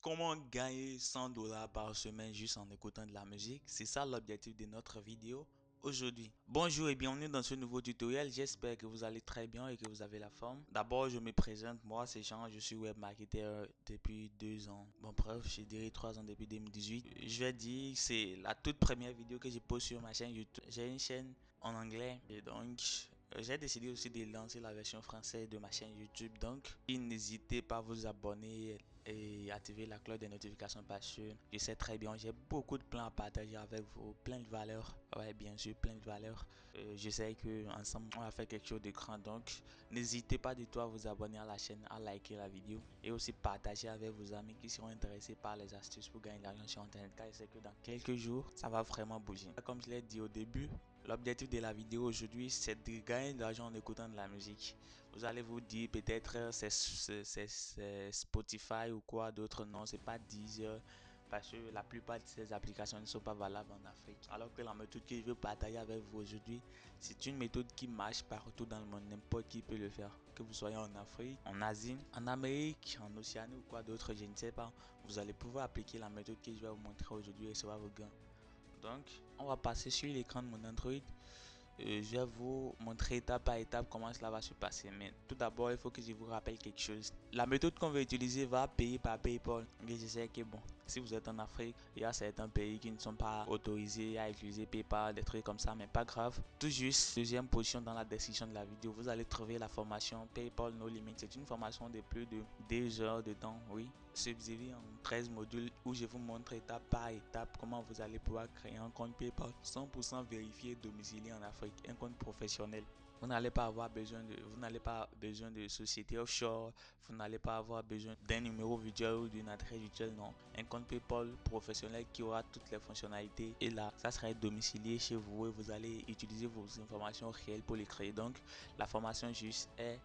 Comment gagner 100 dollars par semaine juste en écoutant de la musique? C'est ça l'objectif de notre vidéo aujourd'hui. Bonjour et bienvenue dans ce nouveau tutoriel. J'espère que vous allez très bien et que vous avez la forme. D'abord, je me présente. Moi, c'est Jean. Je suis web marketer depuis 2 ans. Bon, bref, je dirais 3 ans depuis 2018. Je vais dire, c'est la toute première vidéo que je pose sur ma chaîne YouTube. J'ai une chaîne en anglais et donc j'ai décidé aussi de lancer la version française de ma chaîne YouTube. Donc, n'hésitez pas à vous abonner et activer la cloche des notifications parce que je sais très bien, j'ai beaucoup de plans à partager avec vous, plein de valeurs, ouais, bien sûr, plein de valeurs. Je sais que ensemble on va faire quelque chose de grand, donc n'hésitez pas du tout à vous abonner à la chaîne, à liker la vidéo et aussi partager avec vos amis qui seront intéressés par les astuces pour gagner de l'argent sur internet, car je sais que dans quelques jours ça va vraiment bouger. Comme je l'ai dit au début, l'objectif de la vidéo aujourd'hui, c'est de gagner de l'argent en écoutant de la musique. Vous allez vous dire peut-être c'est Spotify ou quoi d'autre. Non, c'est pas Deezer parce que la plupart de ces applications ne sont pas valables en Afrique. Alors que la méthode que je veux partager avec vous aujourd'hui, c'est une méthode qui marche partout dans le monde. N'importe qui peut le faire. Que vous soyez en Afrique, en Asie, en Amérique, en Océanie ou quoi d'autre, je ne sais pas. Vous allez pouvoir appliquer la méthode que je vais vous montrer aujourd'hui et ça va vous gagner. Donc, on va passer sur l'écran de mon Android. Je vais vous montrer étape par étape comment cela va se passer. Mais tout d'abord, il faut que je vous rappelle quelque chose. La méthode qu'on va utiliser va payer par PayPal. Mais je sais que bon, si vous êtes en Afrique, il y a certains pays qui ne sont pas autorisés à utiliser PayPal, des trucs comme ça, mais pas grave. Tout juste, deuxième position dans la description de la vidéo, vous allez trouver la formation PayPal No Limit. C'est une formation de plus de 2 heures de temps, oui, subdivisée en 13 modules où je vous montre étape par étape comment vous allez pouvoir créer un compte PayPal 100% vérifié domicilié en Afrique, un compte professionnel. Vous n'allez pas avoir besoin de société offshore, vous n'allez pas avoir besoin d'un numéro virtuel ou d'une adresse virtuelle, non. Un compte PayPal professionnel qui aura toutes les fonctionnalités et là, ça sera domicilié chez vous et vous allez utiliser vos informations réelles pour les créer. Donc, la formation juste est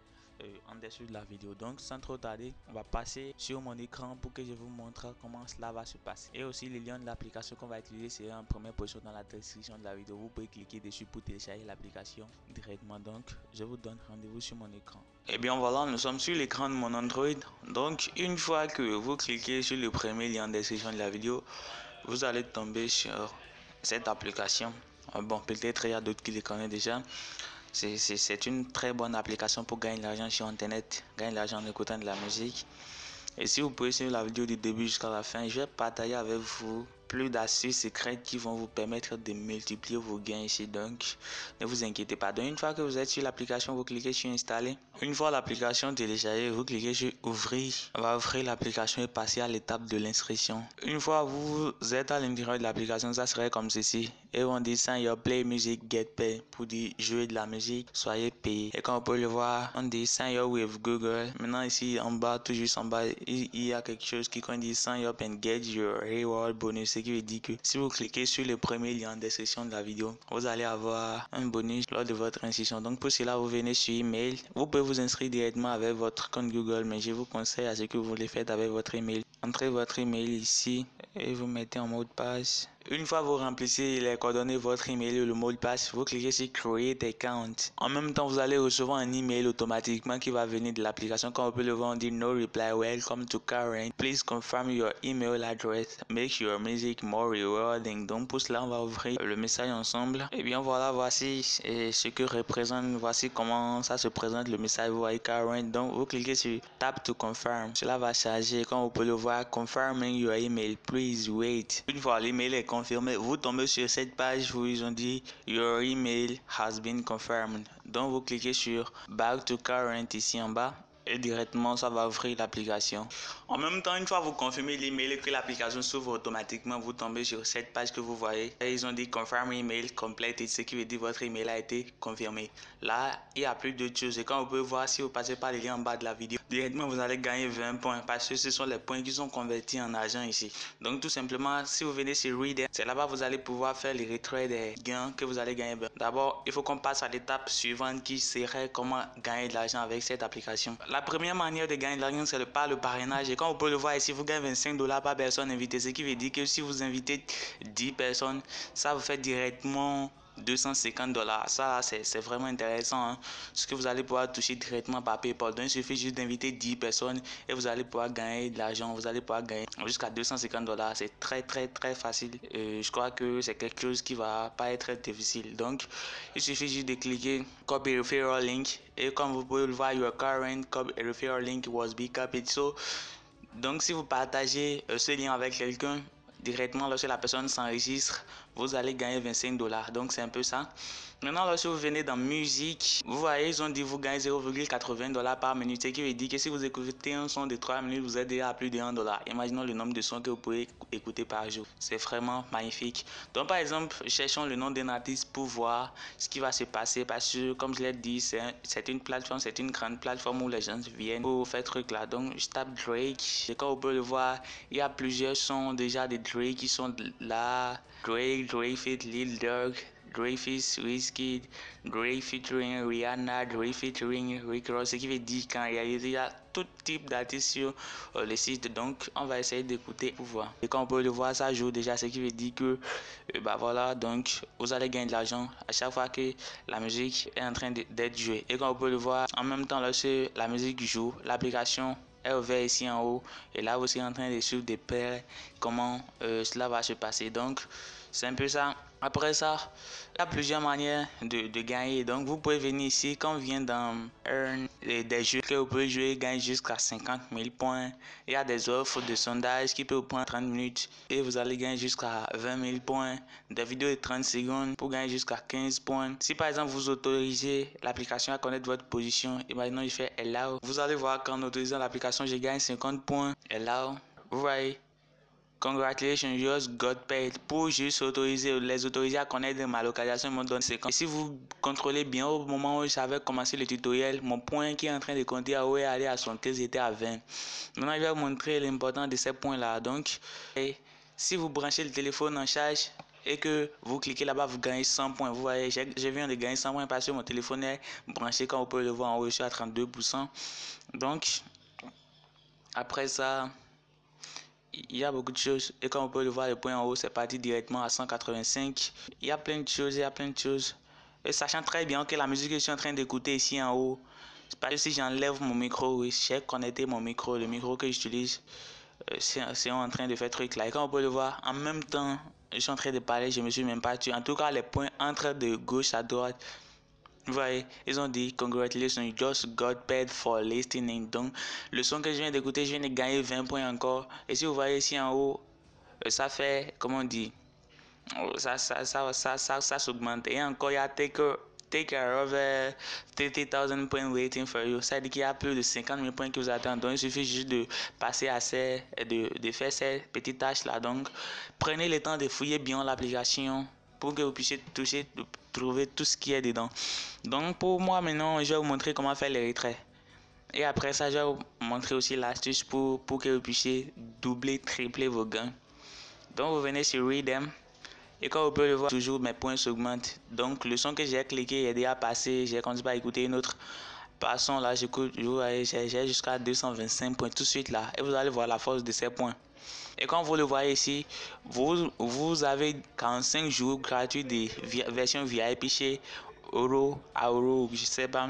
en dessous de la vidéo. Donc sans trop tarder, on va passer sur mon écran pour que je vous montre comment cela va se passer. Et aussi le lien de l'application qu'on va utiliser c'est en première position dans la description de la vidéo. Vous pouvez cliquer dessus pour télécharger l'application directement. Donc je vous donne rendez-vous sur mon écran. Et bien voilà, nous sommes sur l'écran de mon Android. Donc une fois que vous cliquez sur le premier lien en description de la vidéo, vous allez tomber sur cette application. Bon, peut-être il y a d'autres qui les connaissent déjà. C'est une très bonne application pour gagner de l'argent sur internet, gagner de l'argent en écoutant de la musique. Et si vous pouvez suivre la vidéo du début jusqu'à la fin, je vais partager avec vous plus d'astuces secrètes qui vont vous permettre de multiplier vos gains ici. Donc, ne vous inquiétez pas. Donc, une fois que vous êtes sur l'application, vous cliquez sur installer. Une fois l'application téléchargée, vous cliquez sur ouvrir. On va ouvrir l'application et passer à l'étape de l'inscription. Une fois vous êtes à l'intérieur de l'application, ça serait comme ceci. Et on dit sign your play music get pay pour dire jouer de la musique, soyez payé. Et comme on peut le voir, on dit sign your with Google. Maintenant ici en bas, tout juste en bas, il y a quelque chose qui dit sign up and get your reward bonus. Ce qui veut dire que si vous cliquez sur le premier lien en description de la vidéo, vous allez avoir un bonus lors de votre inscription. Donc pour cela, vous venez sur email. Vous pouvez vous inscrire directement avec votre compte Google, mais je vous conseille à ce que vous le faites avec votre email. Entrez votre email ici et vous mettez en mot de passe. Une fois vous remplissez les coordonnées, votre email et le mot de passe, vous cliquez sur Create Account. En même temps, vous allez recevoir un email automatiquement qui va venir de l'application. Comme on peut le voir, on dit No reply, welcome to current. Please confirm your email address. Make your music more rewarding. Donc pour cela, on va ouvrir le message ensemble. Et bien voilà, voici ce que représente, voici comment ça se présente le message. Vous voyez current. Donc vous cliquez sur Tap to confirm. Cela va charger. Comme vous pouvez le voir, confirming your email. Please wait. Une fois l'email est confirmé, vous tombez sur cette page où ils ont dit Your email has been confirmed. Donc vous cliquez sur Back to current ici en bas. Et directement ça va ouvrir l'application. En même temps, une fois vous confirmez l'email et que l'application s'ouvre automatiquement, vous tombez sur cette page que vous voyez. Et ils ont dit confirm email complete, ce qui veut dire votre email a été confirmé. Là, il n'y a plus d'autres choses. Et comme vous pouvez voir, si vous passez par le lien en bas de la vidéo, directement vous allez gagner 20 points parce que ce sont les points qui sont convertis en argent ici. Donc tout simplement, si vous venez sur Reader, c'est là-bas vous allez pouvoir faire les retraits des gains que vous allez gagner. D'abord, il faut qu'on passe à l'étape suivante qui serait comment gagner de l'argent avec cette application. La première manière de gagner de l'argent, c'est par le parrainage. Et comme vous pouvez le voir ici, vous gagnez 25 dollars par personne invitée. Ce qui veut dire que si vous invitez 10 personnes, ça vous fait directement $250. Ça, c'est vraiment intéressant, hein, ce que vous allez pouvoir toucher directement par PayPal. Donc, il suffit juste d'inviter 10 personnes et vous allez pouvoir gagner de l'argent. Vous allez pouvoir gagner jusqu'à $250. C'est très facile. Je crois que c'est quelque chose qui va pas être difficile. Donc, il suffit juste de cliquer Copy Referral Link. Et comme vous pouvez le voir, your current copy referral link was be copied. So, donc, si vous partagez ce lien avec quelqu'un, directement lorsque la personne s'enregistre, vous allez gagner $25. Donc, c'est un peu ça. Maintenant, lorsque vous venez dans musique, vous voyez, ils ont dit vous gagnez $0,80 par minute. Ce qui veut dire que si vous écoutez un son de 3 minutes, vous êtes déjà à plus de $1. Imaginons le nombre de sons que vous pouvez écouter par jour. C'est vraiment magnifique. Donc, par exemple, cherchons le nom d'un artiste pour voir ce qui va se passer. Parce que, comme je l'ai dit, c'est une plateforme, c'est une grande plateforme où les gens viennent pour faire truc là. Donc, je tape Drake. Et comme vous pouvez le voir, il y a plusieurs sons déjà de Drake qui sont là. Drake fit Lil Durk, Drake fit Wizkid, Drake featuring Rihanna, Drake featuring Rick Ross, ce qui veut dire qu'en réalité, il y a tout type d'artistes sur le site. Donc, on va essayer d'écouter pour voir. Et comme on peut le voir, ça joue déjà, ce qui veut dire que, bah voilà, donc, vous allez gagner de l'argent à chaque fois que la musique est en train d'être jouée. Et comme on peut le voir, en même temps, lorsque la musique joue, l'application est ouvert ici en haut et là vous êtes en train de suivre des paires comment cela va se passer. Donc c'est un peu ça. Après ça, il y a plusieurs manières de gagner. Donc vous pouvez venir ici quand on vient dans Earn, des jeux que vous pouvez jouer, gagner jusqu'à 50 000 points. Il y a des offres de sondage qui peuvent vous prendre 30 minutes et vous allez gagner jusqu'à 20 000 points. Des vidéos de 30 secondes pour gagner jusqu'à 15 points. Si par exemple vous autorisez l'application à connaître votre position, imaginons je fais Allow, vous allez voir qu'en autorisant l'application, je gagne 50 points. Allow, vous voyez. Congratulations, you just got paid. Pour juste les autoriser à connaître ma localisation, ils m'ont donné 50. Et si vous contrôlez bien, au moment où j'avais commencé le tutoriel, mon point qui est en train de compter à où est allé à 75 était à 20. Maintenant, je vais vous montrer l'importance de ces points-là. Donc, si vous branchez le téléphone en charge et que vous cliquez là-bas, vous gagnez 100 points. Vous voyez, je viens de gagner 100 points parce que mon téléphone est branché, comme vous pouvez le voir en haut, je suis à 32%. Donc, après ça, il y a beaucoup de choses et comme on peut le voir, le point en haut c'est parti directement à 185. Il y a plein de choses, et sachant très bien que la musique que je suis en train d'écouter ici en haut, c'est parce que si j'enlève mon micro, oui, j'ai connecté mon micro, le micro que j'utilise, c'est en train de faire truc là. Et comme on peut le voir, en même temps je suis en train de parler, je me suis même pas tué. En tout cas, les points entrent de gauche à droite. Vous voyez, ils ont dit congratulations, you just got paid for listening. Donc, le son que je viens d'écouter, je viens de gagner 20 points encore. Et si vous voyez ici en haut, ça fait, comment on dit, ça s'augmente. Et encore, il y a take care of 30,000 points waiting for you. Ça veut dire qu'il y a plus de 50 000 points qui vous attendent. Donc, il suffit juste de passer à de faire ces petites tâches là. Donc, prenez le temps de fouiller bien l'application pour que vous puissiez trouver tout ce qui est dedans. Donc, pour moi, maintenant, je vais vous montrer comment faire les retraits. Et après ça, je vais vous montrer aussi l'astuce pour que vous puissiez doubler, tripler vos gains. Donc, vous venez sur Redeem. Et comme vous pouvez le voir, toujours mes points s'augmentent. Donc, le son que j'ai cliqué est déjà passé. J'ai continué à écouter une autre. Passons là, j'écoute, j'ai jusqu'à 225 points tout de suite là. Et vous allez voir la force de ces points. Et comme vous le voyez ici, vous avez 45 jours gratuits de version VIP chez Euro, je sais pas.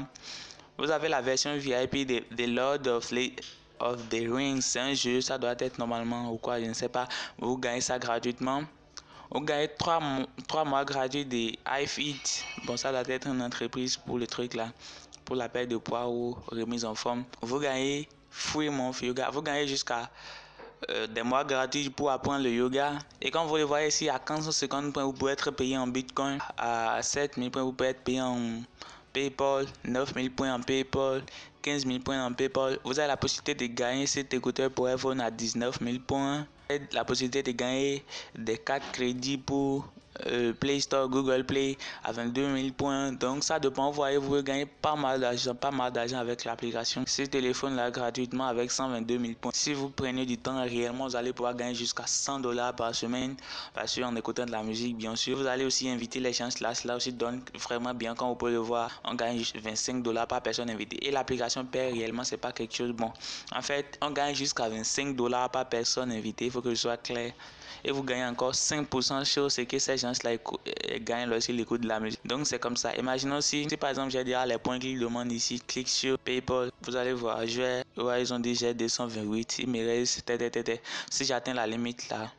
Vous avez la version VIP de Lord of the Rings. C'est un jeu, ça doit être normalement ou quoi, je ne sais pas. Vous gagnez ça gratuitement. Vous gagnez 3 mois gratuits de iFit. Bon, ça doit être une entreprise pour le truc là, pour la perte de poids ou remise en forme. Vous gagnez Free Month Yoga. Vous gagnez jusqu'à des mois gratuits pour apprendre le yoga. Et comme vous le voyez ici, à 450 points, vous pouvez être payé en Bitcoin. À 7000 points, vous pouvez être payé en PayPal. 9000 points en PayPal. 15 000 points en PayPal. Vous avez la possibilité de gagner cet écouteur pour iPhone à 19 000 points. La possibilité de gagner des cartes crédit pour Play Store, Google Play à 22 000 points. Donc ça dépend, vous voyez, vous pouvez gagner pas mal d'argent avec l'application. Ce téléphone là gratuitement avec 122 000 points. Si vous prenez du temps réellement, vous allez pouvoir gagner jusqu'à $100 par semaine. Parce que en écoutant de la musique, bien sûr. Vous allez aussi inviter les gens là. Cela aussi donne vraiment bien. Comme vous pouvez le voir, on gagne $25 par personne invitée. Et l'application paie réellement, c'est pas quelque chose bon. En fait, on gagne jusqu'à $25 par personne invitée. Il faut que je sois clair. Et vous gagnez encore 5% sur ce que ces gens là gagnent lorsqu'ils écoutent de la musique. Donc c'est comme ça. Imaginons si par exemple j'ai déjà les points qu'ils demandent ici, clique sur PayPal, vous allez voir, ils ont dit j'ai 228, il me reste, si j'atteins la limite là,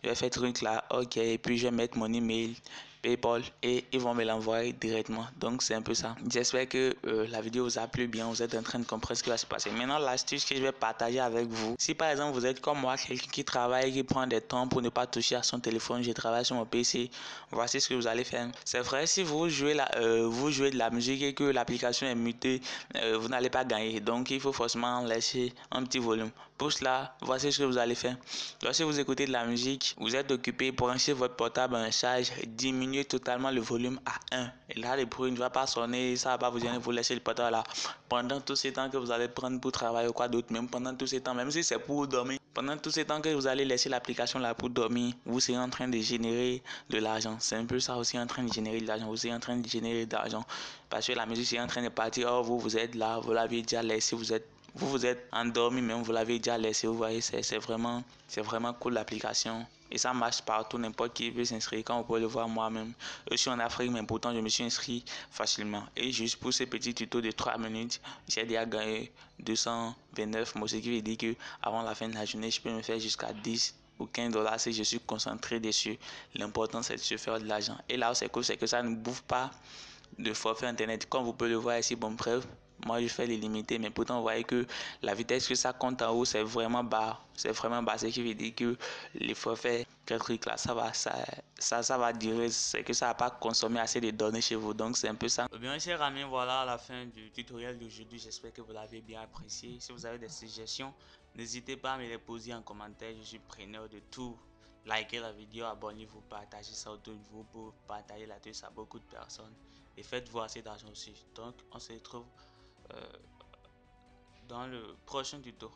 je vais faire truc là, ok, et puis je vais mettre mon email PayPal et ils vont me l'envoyer directement. Donc c'est un peu ça. J'espère que la vidéo vous a plu bien, vous êtes en train de comprendre ce qui va se passer. Maintenant l'astuce que je vais partager avec vous, si par exemple vous êtes comme moi, quelqu'un qui travaille, qui prend des temps pour ne pas toucher à son téléphone, je travaille sur mon PC, voici ce que vous allez faire. C'est vrai, si vous jouez de la musique et que l'application est mutée, vous n'allez pas gagner. Donc il faut forcément laisser un petit volume. Pour cela, voici ce que vous allez faire. Lorsque vous écoutez de la musique, vous êtes occupé, branchez votre portable en charge, diminuez totalement le volume à 1. Et là, le bruit ne va pas sonner, ça ne va pas vous gêner, vous laissez le portable là. Pendant tous ces temps que vous allez prendre pour travailler ou quoi d'autre, même pendant tous ces temps, même si c'est pour dormir, pendant tous ces temps que vous allez laisser l'application là pour dormir, vous serez en train de générer de l'argent. C'est un peu ça aussi, en train de générer de l'argent. Vous serez en train de générer de l'argent parce que la musique est en train de partir. Or, vous êtes là, vous l'avez déjà laissé, vous êtes endormi, même vous l'avez déjà laissé. Vous voyez, c'est vraiment cool l'application. Et ça marche partout, n'importe qui peut s'inscrire. Quand vous pouvez le voir moi-même, je suis en Afrique, mais pourtant je me suis inscrit facilement. Et juste pour ce petit tuto de 3 minutes, j'ai déjà gagné 229 mots, ce qui veut dire que avant la fin de la journée, je peux me faire jusqu'à 10 ou 15 dollars si je suis concentré dessus. L'important c'est de se faire de l'argent. Et là, c'est cool, c'est que ça ne bouffe pas de forfait internet. Comme vous pouvez le voir ici, bon bref, moi je fais les limités, mais pourtant vous voyez que la vitesse que ça compte en haut c'est vraiment bas, ce qui veut dire que les forfaits trucs là ça va durer, c'est que ça va pas consommer assez de données chez vous, donc c'est un peu ça. Bien chers amis, voilà la fin du tutoriel d'aujourd'hui, j'espère que vous l'avez bien apprécié. Si vous avez des suggestions, n'hésitez pas à me les poser en commentaire, je suis preneur de tout. Likez la vidéo, abonnez-vous, partagez ça autour de vous pour partager la tête à beaucoup de personnes et faites-vous assez d'argent aussi. Donc on se retrouve dans le prochain tuto.